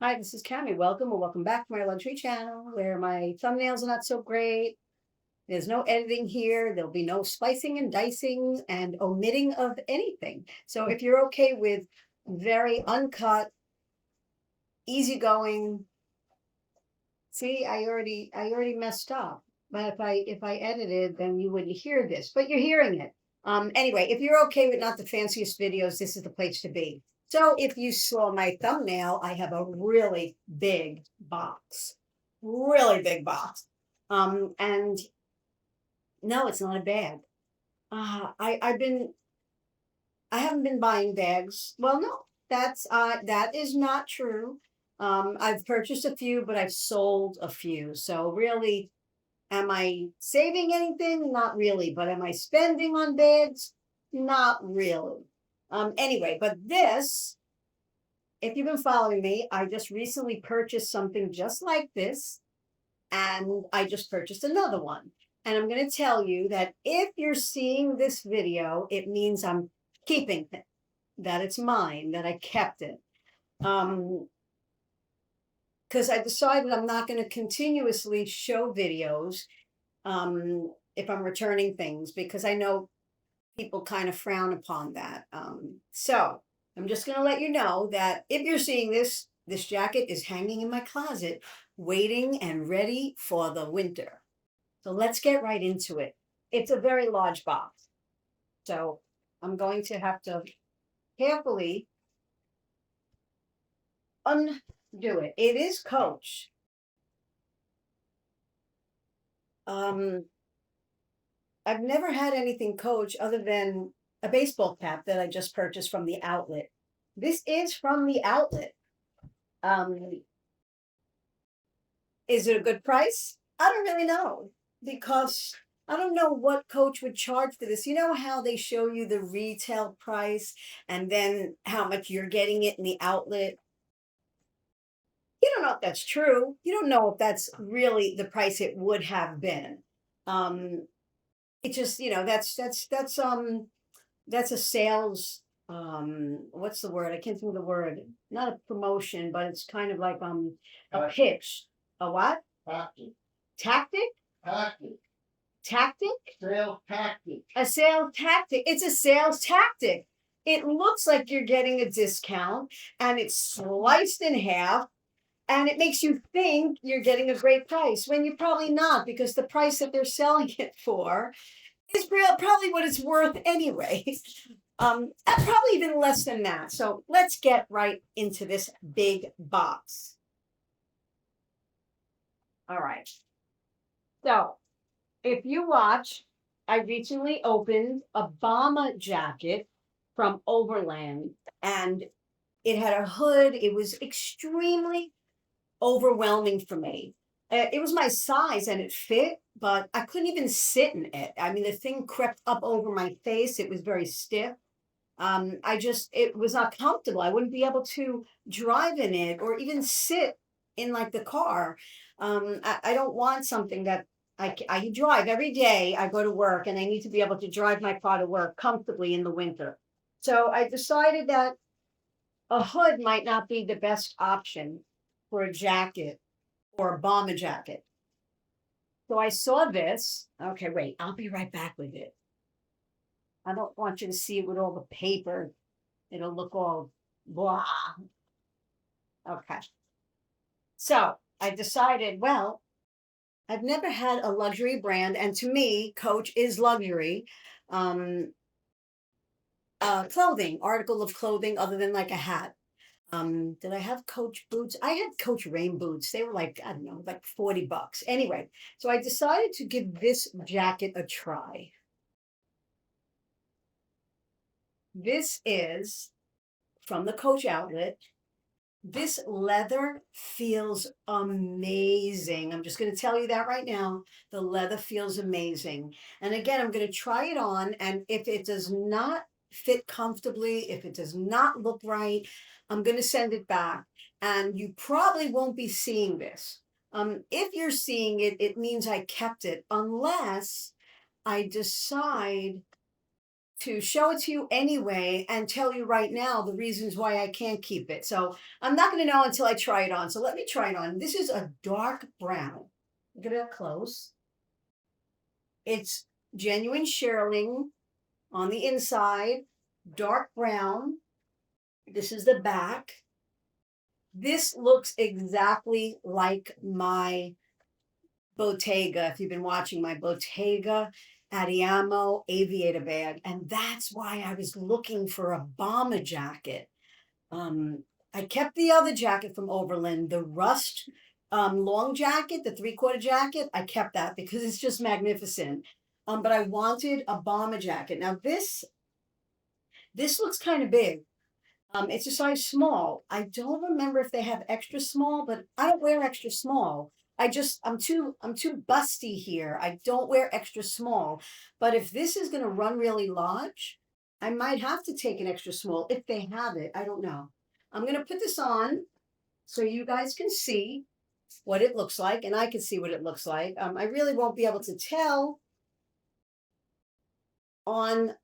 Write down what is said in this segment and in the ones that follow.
Hi, this is Cami. Welcome or welcome back to my luxury channel where my thumbnails are not so great. There's no editing here. There'll be no splicing and dicing and omitting of anything. So if you're okay with very uncut, easygoing, see, I already messed up. But if I edited, then you wouldn't hear this. But you're hearing it. Anyway, if you're okay with not the fanciest videos, this is the place to be. So if you saw my thumbnail, I have a really big box. Really big box. And no, it's not a bag. I haven't been buying bags. Well, no, that is not true. I've purchased a few, but I've sold a few. So really, am I saving anything? Not really. But am I spending on bags? Not really. Anyway, but this, if you've been following me, I just recently purchased something just like this, and I just purchased another one. And I'm going to tell you that if you're seeing this video, it means I'm keeping it, that it's mine, that I kept it. Because I decided I'm not going to continuously show videos if I'm returning things, because I know people kind of frown upon that. So I'm just going to let you know that if you're seeing this, this jacket is hanging in my closet, waiting and ready for the winter. So let's get right into it. It's a very large box. So I'm going to have to carefully undo it. It is Coach. Um, I've never had anything Coach other than a baseball cap that I just purchased from the outlet. This is from the outlet. Um, is it a good price? I don't really know because I don't know what Coach would charge for this. You know how they show you the retail price and then how much you're getting it in the outlet? You don't know if that's true. You don't know if that's really the price it would have been. Um, it just, that's a sales, what's the word? I can't think of the word. Not a promotion, but it's kind of like a pitch. A what? Tactic. Tactic? Tactic. Tactic? Sales tactic. A sales tactic. It's a sales tactic. It looks like you're getting a discount and it's sliced in half and it makes you think you're getting a great price when you're probably not, because the price that they're selling it for is probably what it's worth anyway. Probably even less than that. So let's get right into this big box. All right. So if you watch, I recently opened a bomber jacket from Overland, and it had a hood. It was extremely overwhelming for me. It was my size and it fit, but I couldn't even sit in it. I mean, the thing crept up over my face. It was very stiff. It was not comfortable. I wouldn't be able to drive in it or even sit in like the car. I don't want something that I drive every day. I go to work and I need to be able to drive my car to work comfortably in the winter. So I decided that a hood might not be the best option for a jacket or a bomber jacket. So I saw this. Okay, wait, I'll be right back with it. I don't want you to see it with all the paper. It'll look all blah. Okay. So I decided, well, I've never had a luxury brand, and to me, Coach is luxury. Um, Clothing, article of clothing other than like a hat. Did I have Coach boots? I had Coach rain boots. They were like, I don't know, like $40. Anyway, so I decided to give this jacket a try. This is from the Coach outlet. This leather feels amazing. I'm just going to tell you that right now. The leather feels amazing. And again, I'm going to try it on. And if it does not fit comfortably, if it does not look right, I'm going to send it back. And you probably won't be seeing this. If you're seeing it, it means I kept it, unless I decide to show it to you anyway and tell you right now the reasons why I can't keep it. So I'm not going to know until I try it on. So let me try it on. This is a dark brown. Look at it up close. It's genuine shearling on the inside, dark brown. This is the back. This looks exactly like my Bottega. If you've been watching my Bottega Adiamo aviator bag, and that's why I was looking for a bomber jacket. Um, I kept the other jacket from Overland, the rust long jacket, the 3/4 jacket. I kept that because it's just magnificent. But I wanted a bomber jacket. Now this looks kind of big. It's a size small. I don't remember if they have extra small, but I don't wear extra small. I'm too busty here. I don't wear extra small. But if this is gonna run really large, I might have to take an extra small if they have it. I don't know. I'm gonna put this on so you guys can see what it looks like, and I can see what it looks like. I really won't be able to tell on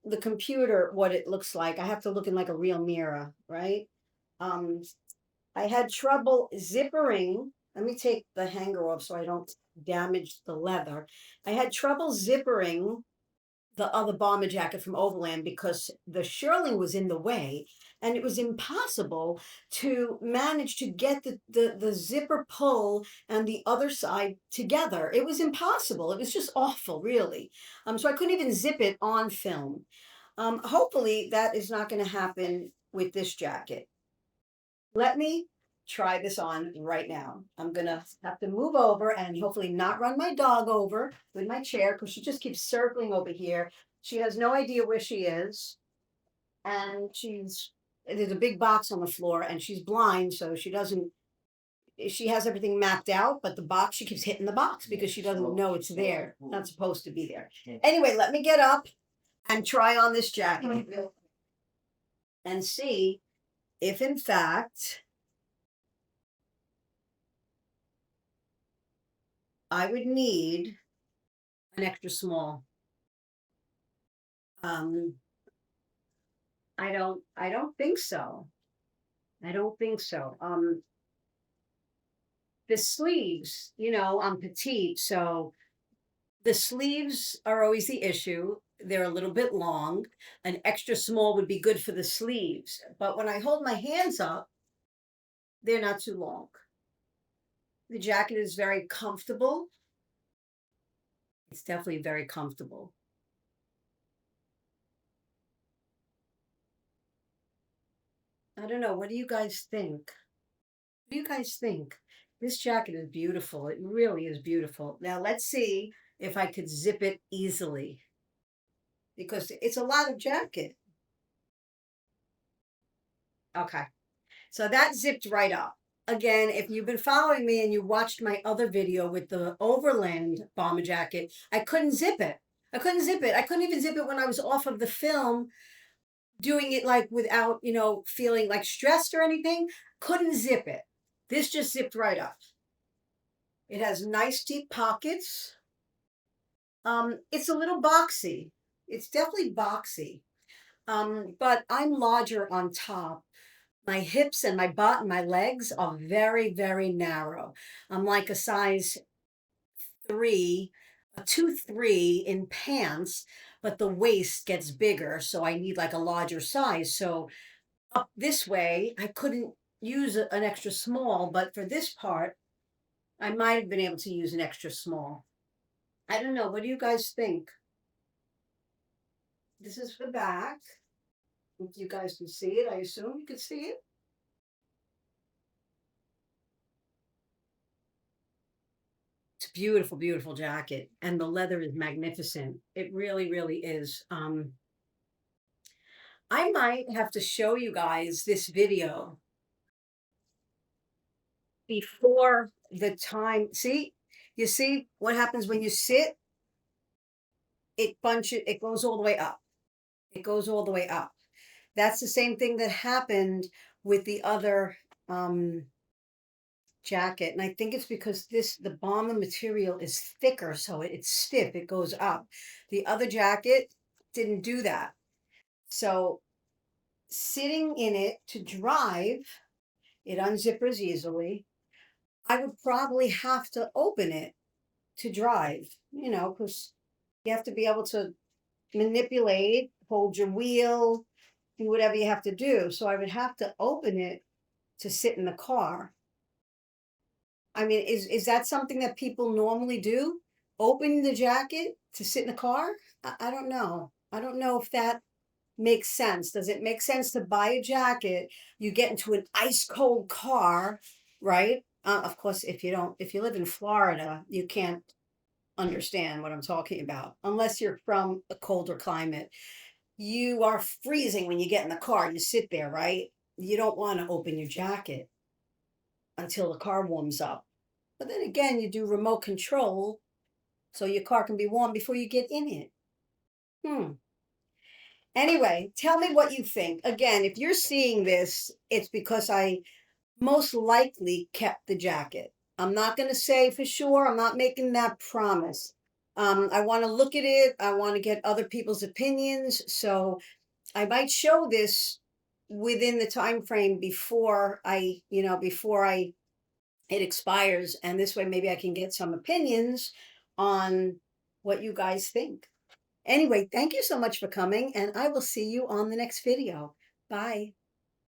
the computer what it looks like. I have to look in like a real mirror, right? Um, I had trouble zippering. Let me take the hanger off so I don't damage the leather. I had trouble zippering the other bomber jacket from Overland because the shirling was in the way, and it was impossible to manage to get the zipper pull and the other side together. It was impossible. It was just awful, really. So I couldn't even zip it on film. Hopefully that is not going to happen with this jacket. Let me try this on right now. I'm gonna have to move over and hopefully not run my dog over with my chair because she just keeps circling over here. She has no idea where she is, and there's a big box on the floor, and she's blind, so she doesn't. She has everything mapped out, but the box, she keeps hitting the box because she doesn't know it's there. Not supposed to be there. Anyway, let me get up and try on this jacket and see if, in fact, I would need an extra small. Um, I don't think so. I don't think so. The sleeves, I'm petite, so the sleeves are always the issue. They're a little bit long. An extra small would be good for the sleeves, but when I hold my hands up, they're not too long. The jacket is very comfortable. It's definitely very comfortable. I don't know. What do you guys think? What do you guys think? This jacket is beautiful. It really is beautiful. Now let's see if I could zip it easily because it's a lot of jacket. Okay. So that zipped right up. Again, if you've been following me and you watched my other video with the Overland bomber jacket, I couldn't zip it. I couldn't zip it. I couldn't even zip it when I was off of the film doing it like without, feeling like stressed or anything. Couldn't zip it. This just zipped right up. It has nice deep pockets. It's a little boxy. It's definitely boxy. But I'm larger on top. My hips and my butt and my legs are very, very narrow. I'm like a size 3, a 2-3 in pants, but the waist gets bigger, so I need like a larger size. So up this way, I couldn't use an extra small, but for this part, I might have been able to use an extra small. I don't know. What do you guys think? This is the back. If you guys can see it, I assume you can see it. It's a beautiful, beautiful jacket, and the leather is magnificent. It really, really is. I might have to show you guys this video before the time. See, you see what happens when you sit? It goes all the way up. It goes all the way up. That's the same thing that happened with the other jacket. And I think it's because the bomber material is thicker, so it's stiff, it goes up. The other jacket, didn't do that. So sitting in it to drive, it unzippers easily. I would probably have to open it to drive, because you have to be able to manipulate, hold your wheel, do whatever you have to do. So I would have to open it to sit in the car. I mean, is that something that people normally do? Open the jacket to sit in the car? I don't know. I don't know if that makes sense. Does it make sense to buy a jacket? You get into an ice cold car, right? Of course, if you live in Florida, you can't understand what I'm talking about unless you're from a colder climate. You are freezing when you get in the car. You sit there, right? You don't want to open your jacket until the car warms up. But then again, you do remote control so your car can be warm before you get in it. Hmm. Anyway, tell me what you think. Again, if you're seeing this, it's because I most likely kept the jacket. I'm not going to say for sure. I'm not making that promise. I want to look at it. I want to get other people's opinions. So I might show this within the time frame before I it expires, and this way maybe I can get some opinions on what you guys think. Anyway, thank you so much for coming, and I will see you on the next video. Bye.